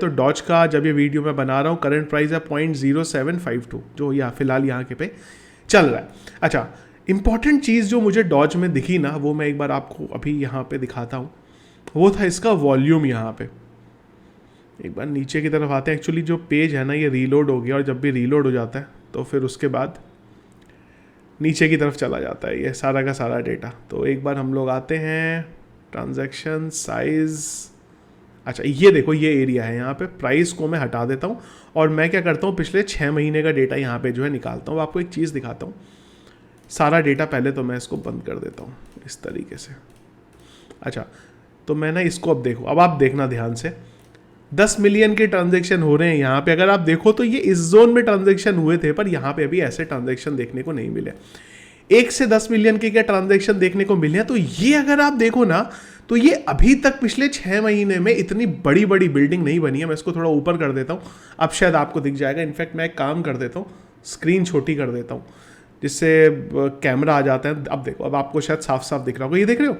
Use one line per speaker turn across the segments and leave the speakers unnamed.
तो डॉज का जब ये वीडियो मैं बना रहा हूँ करंट प्राइस है 0.0752 जो यहाँ फिलहाल यहाँ के पे चल रहा है। अच्छा, इंपॉर्टेंट चीज़ जो मुझे डॉज में दिखी ना, वो मैं एक बार आपको अभी यहाँ पे दिखाता हूँ। वो था इसका वॉल्यूम। यहाँ पे एक बार नीचे की तरफ आते हैं। एक्चुअली जो पेज है ना ये रीलोड हो गया, और जब भी रीलोड हो जाता है तो फिर उसके बाद नीचे की तरफ चला जाता है ये सारा का सारा डेटा। तो एक बार हम लोग आते हैं ट्रांजैक्शन साइज़। अच्छा, ये देखो ये एरिया है। यहाँ पे प्राइस को मैं हटा देता हूँ और मैं क्या करता हूँ, पिछले 6 महीने का डेटा यहाँ पे जो है निकालता हूँ। आपको एक चीज़ दिखाता हूँ, सारा डेटा पहले तो मैं इसको बंद कर देता हूँ इस तरीके से। अच्छा, तो मैं ना इसको अब देखो, अब आप देखना ध्यान से, 10 मिलियन के ट्रांजेक्शन हो रहे हैं यहाँ पे। अगर आप देखो तो ये इस जोन में ट्रांजेक्शन हुए थे, पर यहाँ पे अभी ऐसे ट्रांजेक्शन देखने को नहीं मिले। 1 से 10 मिलियन के क्या ट्रांजेक्शन देखने को मिले हैं। तो ये अगर आप देखो ना, तो ये अभी तक पिछले 6 महीने में इतनी बड़ी बड़ी बिल्डिंग नहीं बनी है। मैं इसको थोड़ा ऊपर कर देता हूँ, अब शायद आपको दिख जाएगा। इनफैक्ट मैं एक काम कर देता हूँ, स्क्रीन छोटी कर देता हूँ जिससे कैमरा आ जाता है। अब देखो, अब आपको शायद साफ साफ दिख रहा होगा। ये देख रहे हो,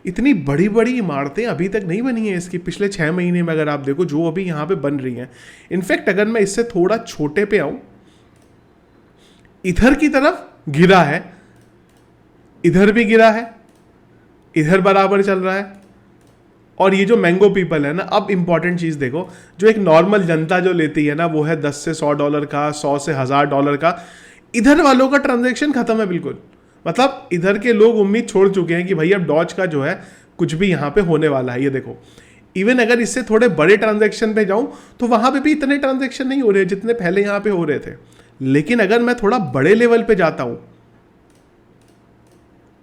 इतनी बड़ी बड़ी इमारतें अभी तक नहीं बनी है इसकी पिछले 6 महीने में। अगर आप देखो जो अभी यहाँ पे बन रही हैं, इनफैक्ट अगर मैं इससे थोड़ा छोटे पे आऊँ, इधर की तरफ गिरा है, इधर भी गिरा है, इधर बराबर चल रहा है। और ये जो मैंगो पीपल है ना, अब इंपॉर्टेंट चीज़ देखो, जो एक नॉर्मल जनता जो लेती है ना, वो है 10 से $100 का, 100 से $1000 का। इधर वालों का ट्रांजैक्शन खत्म है बिल्कुल। मतलब इधर के लोग उम्मीद छोड़ चुके हैं कि भाई अब डॉज का जो है कुछ भी यहाँ पे होने वाला है। ये देखो, इवन अगर इससे थोड़े बड़े ट्रांजैक्शन पे जाऊँ तो वहाँ पे भी इतने ट्रांजैक्शन नहीं हो रहे जितने पहले यहाँ पे हो रहे थे। लेकिन अगर मैं थोड़ा बड़े लेवल पे जाता हूँ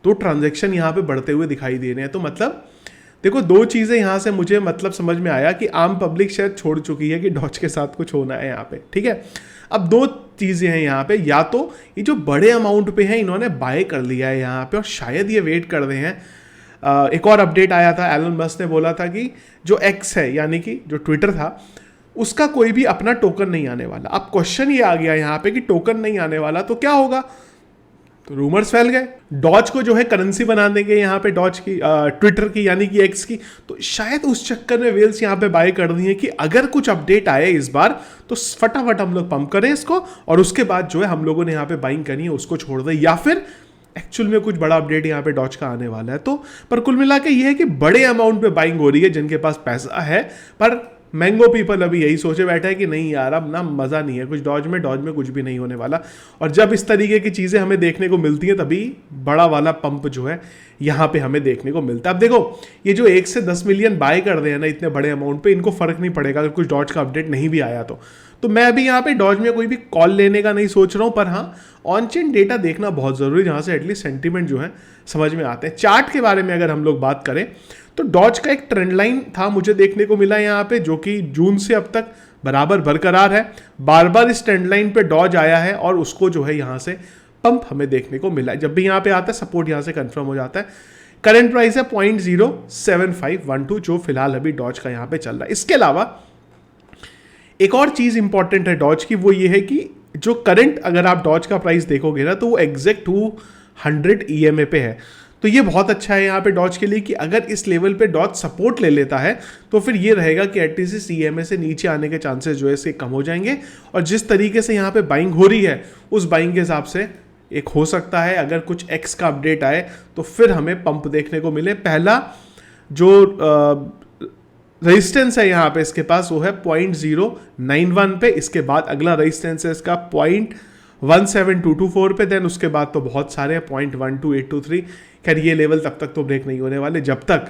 तो ट्रांजैक्शन यहाँ पे बढ़ते हुए दिखाई दे रहे हैं। तो मतलब देखो, दो चीज़ें यहाँ से मुझे मतलब समझ में आया कि आम पब्लिक शायद छोड़ चुकी है कि डॉज के साथ कुछ होना है यहाँ पे। ठीक है, अब दो चीज़ें हैं यहाँ पे, या तो ये जो बड़े अमाउंट पे हैं इन्होंने बाय कर लिया है यहाँ पे और शायद ये वेट कर रहे हैं। एक और अपडेट आया था, एलन मस्क ने बोला था कि जो एक्स है यानी कि जो ट्विटर था, उसका कोई भी अपना टोकन नहीं आने वाला। अब क्वेश्चन ये आ गया यहाँ पे कि टोकन नहीं आने वाला तो क्या होगा। तो रूमर्स फैल गए, डॉज को जो है करेंसी बना देंगे यहाँ पे, डॉज की, ट्विटर की यानी कि एक्स की। तो शायद उस चक्कर में वेल्स यहाँ पे बाय कर दी है कि अगर कुछ अपडेट आए इस बार तो फटाफट हम लोग पंप करें इसको, और उसके बाद जो है हम लोगों ने यहाँ पे बाइंग करनी है उसको छोड़ दें, या फिर एक्चुअल में कुछ बड़ा अपडेट यहाँ पे डॉज का आने वाला है। तो पर कुल मिला के ये है कि बड़े अमाउंट पे बाइंग हो रही है जिनके पास पैसा है। पर मैंगो पीपल अभी यही सोचे बैठा है कि नहीं यार, अब ना मज़ा नहीं है कुछ डॉज में कुछ भी नहीं होने वाला। और जब इस तरीके की चीज़ें हमें देखने को मिलती हैं तभी बड़ा वाला पंप जो है यहाँ पे हमें देखने को मिलता है। अब देखो, ये जो 1 से 10 मिलियन बाय कर रहे हैं ना इतने बड़े अमाउंट पे, इनको फ़र्क नहीं पड़ेगा अगर कुछ डॉज का अपडेट नहीं भी आया तो मैं अभी यहाँ पे डॉज में कोई भी कॉल लेने का नहीं सोच रहा हूँ। पर हाँ, ऑन चेन डेटा देखना बहुत ज़रूरी है, जहाँ से एटलीस्ट सेंटीमेंट जो है समझ में आते हैं। चार्ट के बारे में अगर हम लोग बात करें तो डॉज का एक ट्रेंड लाइन था मुझे देखने को मिला यहाँ पे, जो कि जून से अब तक बराबर बरकरार है। बार बार इस ट्रेंड लाइन पे डॉज आया है और उसको जो है यहाँ से पंप हमें देखने को मिला है। जब भी यहाँ पे आता है सपोर्ट यहाँ से कंफर्म हो जाता है। करंट प्राइस है 0.07512 जो फिलहाल अभी डॉज का यहाँ पे चल रहा है। इसके अलावा एक और चीज़ इंपॉर्टेंट है डॉज की, वो ये है कि जो करंट अगर आप डॉज का प्राइस देखोगे ना तो वो एग्जैक्ट 200 EMA पे है। तो ये बहुत अच्छा है यहाँ पे डॉज के लिए कि अगर इस लेवल पे डॉज सपोर्ट ले लेता है तो फिर ये रहेगा कि एटलीस्ट इस EMA से नीचे आने के चांसेस जो है इसके कम हो जाएंगे। और जिस तरीके से यहाँ पे बाइंग हो रही है उस बाइंग के हिसाब से एक हो सकता है अगर कुछ एक्स का अपडेट आए तो फिर हमें पंप देखने को मिले। पहला जो रेजिस्टेंस है यहाँ पे इसके पास वो है 0.091 पे, इसके बाद अगला रेजिस्टेंस है इसका 0.17224 पे, देन उसके बाद तो बहुत सारे हैं 0.12823। खैर ये लेवल तब तक तो ब्रेक नहीं होने वाले जब तक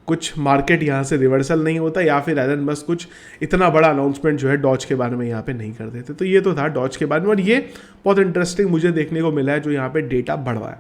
कुछ मार्केट यहाँ से रिवर्सल नहीं होता या फिर एलन मस्क कुछ इतना बड़ा अनाउंसमेंट जो है डॉज के बारे में यहाँ पे नहीं कर देते। तो ये तो था डॉज के बारे में, और ये बहुत इंटरेस्टिंग मुझे देखने को मिला है जो यहाँ पे डेटा बढ़ रहा है।